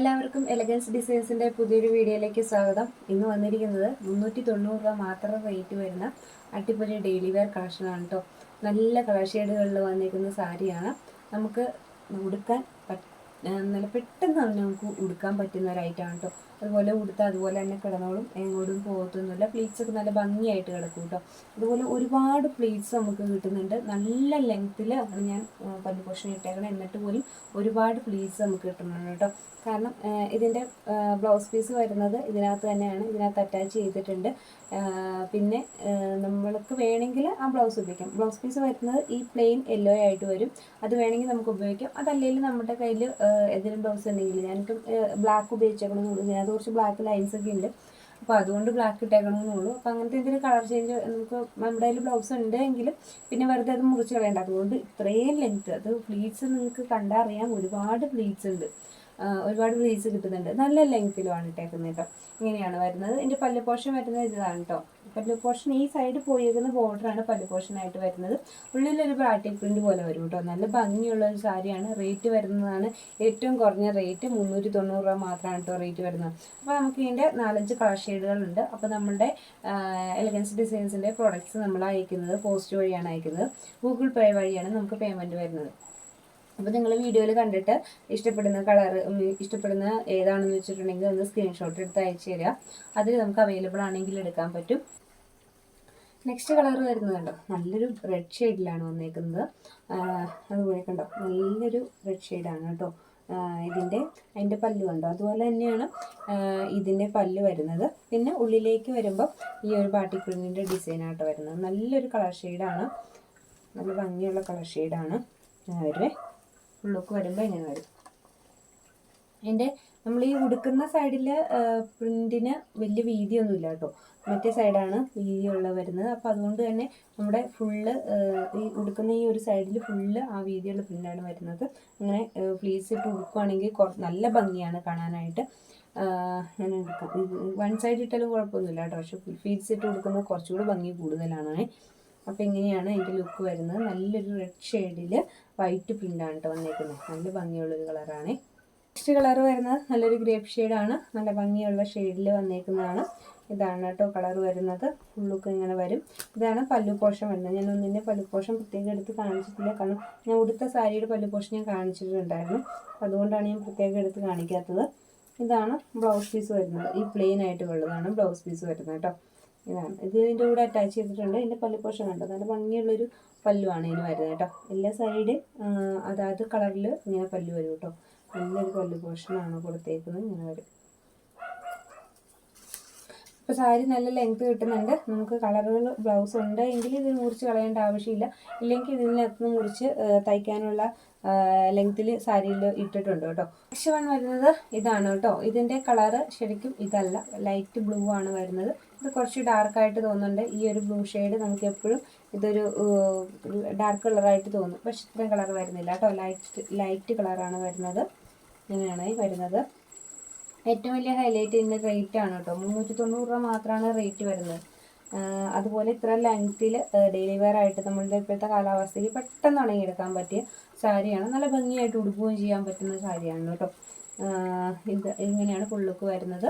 എല്ലാവർക്കും എലഗൻസ് ഡിസൈൻസിൻ്റെ പുതിയൊരു വീഡിയോയിലേക്ക് സ്വാഗതം. ഇന്ന് വന്നിരിക്കുന്നത് 390 രൂപ മാത്രം റേറ്റ് വരുന്ന അടിപൊളി ഡെയിലി വെയർ കളക്ഷനാണ് കേട്ടോ. നല്ല കളർ ഷെയ്ഡുകളിൽ വന്നിരിക്കുന്ന സാരിയാണ്. നമുക്ക് ഉടുക്കാൻ നല്ല പെട്ടെന്ന് തന്നെ നമുക്ക് ഉടുക്കാൻ പറ്റുന്ന ഒരു ഐറ്റമാണ് കേട്ടോ. അതുപോലെ ഉടുത്താൽ അതുപോലെ തന്നെ കിടന്നോളും, എങ്ങോട്ടും പോകത്തൊന്നുമില്ല. പ്ലീറ്റ്സൊക്കെ നല്ല ഭംഗിയായിട്ട് കിടക്കും കേട്ടോ. അതുപോലെ ഒരുപാട് പ്ലീറ്റ്സ് നമുക്ക് കിട്ടുന്നുണ്ട്. നല്ല ലെങ്ത്തിൽ ആണ് ഞാൻ പല്ലു പോർഷൻ ഇട്ടേക്കണം, എന്നിട്ട് പോലും ഒരുപാട് പ്ലീറ്റ്സ് നമുക്ക് കിട്ടുന്നുണ്ട് കേട്ടോ. കാരണം ഇതിൻ്റെ ബ്ലൗസ് പീസ് വരുന്നത് ഇതിനകത്ത് തന്നെയാണ്, ഇതിനകത്ത് അറ്റാച്ച് ചെയ്തിട്ടുണ്ട്. പിന്നെ നമ്മൾക്ക് വേണമെങ്കിൽ ആ ബ്ലൗസ് ഉപയോഗിക്കാം. ബ്ലൗസ് പീസ് വരുന്നത് ഈ പ്ലെയിൻ യെല്ലോ ആയിട്ട് വരും. അത് വേണമെങ്കിൽ നമുക്ക് ഉപയോഗിക്കാം. അതല്ലെങ്കിൽ നമ്മുടെ കയ്യിൽ ഏതെങ്കിലും ബ്ലൗസ് ഉണ്ടെങ്കിൽ, ഞാനിപ്പം ബ്ലാക്ക് ഉപയോഗിച്ചേക്കണമെന്നുള്ളൂ. ഇതിനകത്ത് കുറച്ച് ബ്ലാക്ക് ലൈൻസ് ഒക്കെ ഉണ്ട്, അപ്പോൾ അതുകൊണ്ട് ബ്ലാക്ക് ഇട്ടേക്കണമെന്നുള്ളൂ. അപ്പോൾ അങ്ങനത്തെ എന്തെങ്കിലും കളർ ചേഞ്ച് നമുക്ക് നമ്മുടെ കയ്യിൽ ബ്ലൗസ് ഉണ്ട് എങ്കിലും പിന്നെ വെറുതെ അത് മുറിച്ച് കളയേണ്ട. അതുകൊണ്ട് ഇത്രയും ലെങ്ത്ത്, അത് പ്ലീറ്റ്സ് നിങ്ങൾക്ക് കണ്ടറിയാം, ഒരുപാട് പ്ലീറ്റ്സ് ഉണ്ട്, ഒരുപാട് പ്ലീറ്റ്സ് കിട്ടുന്നുണ്ട്. നല്ല ലെങ്ത്തിലുമാണ് ഇട്ടേക്കുന്നത് കേട്ടോ. ഇങ്ങനെയാണ് വരുന്നത്. എൻ്റെ പല്ലു പോർഷൻ വരുന്നത് ഇതാണ് കേട്ടോ. പല്ലു പോർഷൻ ഈ സൈഡ് പോയിരിക്കുന്ന ബോർഡറാണ് പല്ലു പോർഷനായിട്ട് വരുന്നത്. ഉള്ളിലൊരു ബാറ്റിക് പ്രിന്റ് പോലെ വരും കേട്ടോ. നല്ല ഭംഗിയുള്ള ഒരു സാരിയാണ്. റേറ്റ് വരുന്നതാണ് ഏറ്റവും കുറഞ്ഞ റേറ്റ് 390 രൂപ മാത്രമാണ് കേട്ടോ റേറ്റ് വരുന്നത്. അപ്പോൾ നമുക്ക് ഇതിൻ്റെ 4-5 കളർ ഷെയ്ഡുകളുണ്ട്. അപ്പോൾ നമ്മളുടെ എലഗൻസ് ഡിസൈൻസിൻ്റെ പ്രോഡക്റ്റ്സ് നമ്മൾ അയക്കുന്നത് പോസ്റ്റ് വഴിയാണ് അയക്കുന്നത്. ഗൂഗിൾ പേ വഴിയാണ് നമുക്ക് പേയ്മെൻറ്റ് വരുന്നത്. അപ്പോൾ നിങ്ങൾ വീഡിയോയിൽ കണ്ടിട്ട് ഇഷ്ടപ്പെടുന്ന കളർ, ഇഷ്ടപ്പെടുന്ന ഏതാണെന്ന് വെച്ചിട്ടുണ്ടെങ്കിൽ ഒന്ന് സ്ക്രീൻഷോട്ട് എടുത്ത് അയച്ചു തരിക. അതിൽ നമുക്ക് അവൈലബിൾ ആണെങ്കിൽ എടുക്കാൻ പറ്റും. നെക്സ്റ്റ് കളർ വരുന്നത് കണ്ടോ, നല്ലൊരു റെഡ് ഷെയ്ഡിലാണ് വന്നേക്കുന്നത്. അതുപോലെ കണ്ടോ, നല്ലൊരു റെഡ് ഷെയ്ഡാണ് കേട്ടോ. അതിൻ്റെ പല്ല് കണ്ടോ, അതുപോലെ തന്നെയാണ് ഇതിൻ്റെ പല്ല് വരുന്നത്. പിന്നെ ഉള്ളിലേക്ക് വരുമ്പോൾ ഈ ഒരു ബാട്ടിക് പ്രിന്റിൻ്റെ ഡിസൈനായിട്ട് വരുന്നത്. നല്ലൊരു കളർ ഷെയ്ഡാണ്, നല്ല ഭംഗിയുള്ള കളർ ഷെയ്ഡാണ് വരുവേ. ഉള്ളൊക്കെ വരുമ്പോൾ ഇങ്ങനെ വരും. അതിൻ്റെ നമ്മൾ ഈ ഉടുക്കുന്ന സൈഡിൽ പ്രിൻറ്റിന് വലിയ വീതിയൊന്നുമില്ല കേട്ടോ. മറ്റേ സൈഡാണ് വീതിയുള്ള വരുന്നത്. അപ്പോൾ അതുകൊണ്ട് തന്നെ നമ്മുടെ ഫുള്ള് ഈ ഉടുക്കുന്ന ഈ ഒരു സൈഡിൽ ഫുള്ള് ആ വീതിയുള്ള പ്രിൻ്റാണ് വരുന്നത്. അങ്ങനെ ഫ്ലീസ് ഇട്ട് ഉടുക്കുകയാണെങ്കിൽ നല്ല ഭംഗിയാണ് കാണാനായിട്ട്. അങ്ങനെ എടുക്കാം. വൺ സൈഡ് ഇട്ടാലും കുഴപ്പമൊന്നുമില്ല കേട്ടോ, പക്ഷേ ഫ്ലീസ് ഇട്ട് കൊടുക്കുന്നത് കുറച്ചുകൂടി ഭംഗി കൂടുതലാണ്. അപ്പോൾ ഇങ്ങനെയാണ് അതിൻ്റെ ലുക്ക് വരുന്നത്. നല്ലൊരു റെഡ് ഷെയ്ഡിൽ വൈറ്റ് പ്രിൻ്റാണ് കേട്ടോ വന്നേക്കുന്നത്. നല്ല ഭംഗിയുള്ളൊരു കളറാണ്. നെക്സ്റ്റ് കളർ വരുന്നത് നല്ലൊരു ഗ്രേപ്പ് ഷെയ്ഡാണ്. നല്ല ഭംഗിയുള്ള ഷെയ്ഡിൽ വന്നേക്കുന്നതാണ്. ഇതാണ് കേട്ടോ കളർ വരുന്നത്. ഫുൾ ലുക്ക് ഇങ്ങനെ വരും. ഇതാണ് പല്ലു പോർഷൻ വരുന്നത്. ഞാൻ ഒന്നിൻ്റെ പല്ലു പോർഷൻ പ്രത്യേകം എടുത്ത് കാണിച്ചിട്ടില്ല, കാരണം ഞാൻ ഉടുത്ത സാരിയുടെ പല്ലു പോർഷൻ ഞാൻ കാണിച്ചിട്ടുണ്ടായിരുന്നു. അതുകൊണ്ടാണ് ഞാൻ പ്രത്യേകം എടുത്ത് കാണിക്കാത്തത്. ഇതാണ് ബ്ലൗസ് പീസ് വരുന്നത്. ഈ പ്ലെയിൻ ആയിട്ട് ഉള്ളതാണ് ബ്ലൗസ് പീസ് വരുന്നത് കേട്ടോ. ഇതാണ് ഇതിൻ്റെ കൂടെ അറ്റാച്ച് ചെയ്തിട്ടുണ്ട്. ഇതിൻ്റെ പല്ലു പോർഷൻ കണ്ടോ, നല്ല ഭംഗിയുള്ളൊരു പല്ലുവാണ് ഇതിന് വരുന്നത് കേട്ടോ. എല്ലാ സൈഡ് അതായത് കളറിൽ ഇങ്ങനെ പല്ലു വരും കേട്ടോ. നല്ലൊരു പല്ലു പോർഷനാണ് കൊടുത്തേക്കുന്നത്, ഇങ്ങനെ വരും. ഇപ്പോൾ സാരി നല്ല ലെങ്ത്ത് കിട്ടുന്നുണ്ട്. നമുക്ക് കളറുകൾ ബ്ലൗസ് ഉണ്ട് എങ്കിൽ ഇത് മുറിച്ച് കളയേണ്ട ആവശ്യമില്ല. ഇല്ലെങ്കിൽ ഇതിനകത്ത് മുറിച്ച് തയ്ക്കാനുള്ള ലെങ്ത്തിൽ സാരിയിൽ ഇട്ടിട്ടുണ്ട് കേട്ടോ. നെക്സ്റ്റ് വൺ വരുന്നത് ഇതാണ് കേട്ടോ. ഇതിൻ്റെ കളറ് ശരിക്കും ഇതല്ല, ലൈറ്റ് ബ്ലൂ ആണ് വരുന്നത്. ഇത് കുറച്ച് ഡാർക്കായിട്ട് തോന്നുന്നുണ്ട്. ഈ ഒരു ബ്ലൂ ഷെയ്ഡ് നമുക്ക് എപ്പോഴും ഇതൊരു ഡാർക്ക് കളറായിട്ട് തോന്നും, പക്ഷെ ഇത്രയും കളർ വരുന്നില്ല കേട്ടോ. ലൈറ്റ് കളറാണ് വരുന്നത്. ഇങ്ങനെയാണ് വരുന്നത്. ഏറ്റവും വലിയ ഹൈലൈറ്റ് ഇതിൻ്റെ റേറ്റ് ആണ് കേട്ടോ. 390 രൂപ മാത്രമാണ് റേറ്റ് വരുന്നത്. അതുപോലെ ഇത്ര ലെങ്ത്തിൽ ഡെയിലി വെയർ ആയിട്ട് നമ്മളുടെ ഇപ്പോഴത്തെ കാലാവസ്ഥയ്ക്ക് പെട്ടെന്ന് ഉണങ്ങിയെടുക്കാൻ പറ്റിയ സാരിയാണ്. നല്ല ഭംഗിയായിട്ട് ഉടുക്കുകയും ചെയ്യാൻ പറ്റുന്ന സാരിയാണ് കേട്ടോ. ഇത് ഇങ്ങനെയാണ് ഫുൾ ലുക്ക് വരുന്നത്.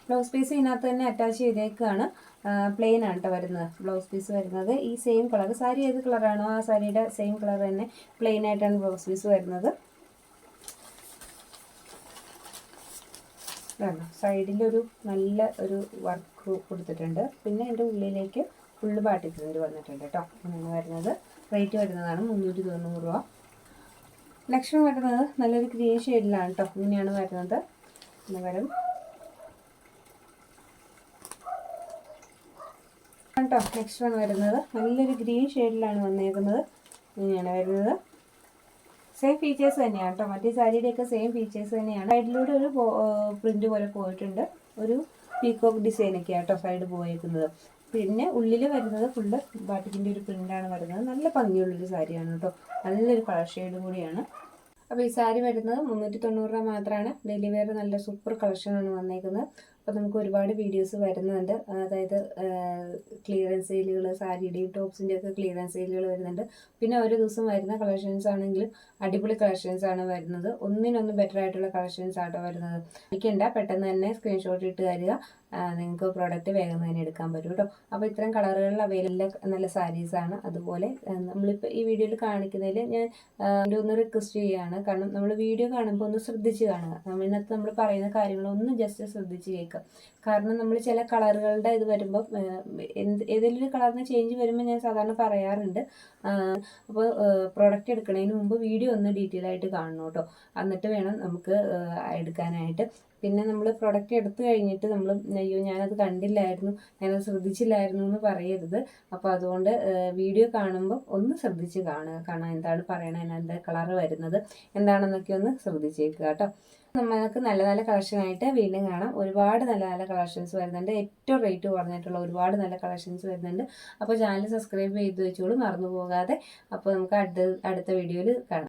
ബ്ലൗസ് പീസ് ഇതിനകത്ത് തന്നെ അറ്റാച്ച് ചെയ്തേക്കാണ്. പ്ലെയിൻ ആണ് കേട്ടോ വരുന്നത് ബ്ലൗസ് പീസ് വരുന്നത്. ഈ സെയിം കളർ, സാരി ഏത് കളറാണോ ആ സാരിയുടെ സെയിം കളർ തന്നെ പ്ലെയിൻ ആയിട്ടാണ് ബ്ലൗസ് പീസ് വരുന്നത്. സൈഡിലൊരു നല്ല ഒരു വർക്ക് കൊടുത്തിട്ടുണ്ട്. പിന്നെ എൻ്റെ ഉള്ളിലേക്ക് ഫുള്ള് ബാട്ടിക് പ്രിന്റ് വന്നിട്ടുണ്ട് കേട്ടോ. അങ്ങനെ വരുന്നത്. റേറ്റ് വരുന്നതാണ് 390 രൂപ. നെക്സ്റ്റ് വരുന്നത് നല്ലൊരു ഗ്രീൻ ഷെയ്ഡിലാണ് കേട്ടോ. ഇങ്ങനെയാണ് വരുന്നത്. ഇങ്ങനെ വരും കേട്ടോ. നെക്സ്റ്റ് വൺ വരുന്നത് നല്ലൊരു ഗ്രീൻ ഷെയ്ഡിലാണ് വന്നേക്കുന്നത്. ഇങ്ങനെയാണ് വരുന്നത്. സെയിം ഫീച്ചേഴ്സ് തന്നെയാണ് കേട്ടോ. മറ്റേ സാരിയുടെയൊക്കെ സെയിം ഫീച്ചേഴ്സ് തന്നെയാണ്. സൈഡിലൂടെ ഒരു പ്രിന്റ് പോലെ പോയിട്ടുണ്ട്. ഒരു പീകോക്ക് ഡിസൈനൊക്കെയാണ് കേട്ടോ സൈഡ് പോയേക്കുന്നത്. പിന്നെ ഉള്ളിൽ വരുന്നത് ഫുള്ള് ബാട്ടിക്കിൻ്റെ ഒരു പ്രിൻ്റാണ് വരുന്നത്. നല്ല ഭംഗിയുള്ളൊരു സാരിയാണ് കേട്ടോ. നല്ലൊരു കളർ ഷെയ്ഡ് കൂടിയാണ്. അപ്പോൾ ഈ സാരി വരുന്നത് 390 രൂപ മാത്രമാണ്. ഡെയിലി വെയർ നല്ല സൂപ്പർ കളക്ഷനാണ് വന്നേക്കുന്നത്. അപ്പോൾ നമുക്ക് ഒരുപാട് വീഡിയോസ് വരുന്നുണ്ട്. അതായത് ക്ലിയറൻസ് സെയിലുകൾ, സാരിയുടെയും ടോപ്സിൻ്റെ ഒക്കെ ക്ലിയറൻസ് സെയിലുകൾ വരുന്നുണ്ട്. പിന്നെ ഓരോ ദിവസം വരുന്ന കളക്ഷൻസ് ആണെങ്കിലും അടിപൊളി കളക്ഷൻസ് ആണ് വരുന്നത്. ഒന്നിനൊന്ന് ബെറ്റർ ആയിട്ടുള്ള കളക്ഷൻസ് ആട്ടോ വരുന്നത്. എനിക്കുണ്ട പെട്ടെന്ന് തന്നെ സ്ക്രീൻഷോട്ട് ഇട്ട് തരിക. നിങ്ങൾക്ക് പ്രോഡക്റ്റ് വേഗം തന്നെ എടുക്കാൻ പറ്റും കേട്ടോ. അപ്പോൾ ഇത്തരം കളറുകളിൽ അവൈലബിൾ നല്ല സാരീസാണ്. അതുപോലെ നമ്മളിപ്പോൾ ഈ വീഡിയോയിൽ കാണിക്കുന്നതിൽ ഞാൻ ഒന്ന് റിക്വസ്റ്റ് ചെയ്യുകയാണ്. കാരണം നമ്മൾ വീഡിയോ കാണുമ്പോൾ ഒന്ന് ശ്രദ്ധിച്ച് കാണുക. ഇന്നത്തെ നമ്മൾ പറയുന്ന കാര്യങ്ങളൊന്ന് ജസ്റ്റ് ശ്രദ്ധിച്ച് കേൾക്കുക. കാരണം നമ്മൾ ചില കളറുകളുടെ ഇത് വരുമ്പോൾ ഏതെങ്കിലും ഒരു കളറിന് ചേഞ്ച് വരുമ്പോൾ ഞാൻ സാധാരണ പറയാറുണ്ട്. അപ്പോൾ പ്രോഡക്റ്റ് എടുക്കുന്നതിന് മുമ്പ് വീഡിയോ ഒന്ന് ഡീറ്റെയിൽ ആയിട്ട് കാണണം കേട്ടോ. എന്നിട്ട് വേണം നമുക്ക് എടുക്കാനായിട്ട്. പിന്നെ നമ്മൾ പ്രൊഡക്റ്റ് എടുത്തു കഴിഞ്ഞിട്ട് നമ്മൾ അയ്യോ ഞാനത് കണ്ടില്ലായിരുന്നു, ഞാനത് ശ്രദ്ധിച്ചില്ലായിരുന്നു എന്ന് പറയരുത്. അപ്പോൾ അതുകൊണ്ട് വീഡിയോ കാണുമ്പോൾ ഒന്ന് ശ്രദ്ധിച്ച് കാണാൻ എന്താണ് പറയണത്, എന്താ കളറ് വരുന്നത് എന്താണെന്നൊക്കെ ഒന്ന് ശ്രദ്ധിച്ചേക്കുക കേട്ടോ. നമുക്ക് നല്ല നല്ല കളക്ഷനായിട്ട് വീണ്ടും കാണാം. ഒരുപാട് നല്ല നല്ല കളക്ഷൻസ് വരുന്നുണ്ട്. ഏറ്റവും റേറ്റ് കുറഞ്ഞിട്ടുള്ള ഒരുപാട് നല്ല കളക്ഷൻസ് വരുന്നുണ്ട്. അപ്പോൾ ചാനൽ സബ്സ്ക്രൈബ് ചെയ്ത് വെച്ചോളൂ, മറന്നു പോകാതെ. അപ്പോൾ നമുക്ക് അടുത്ത വീഡിയോയിൽ കാണാം.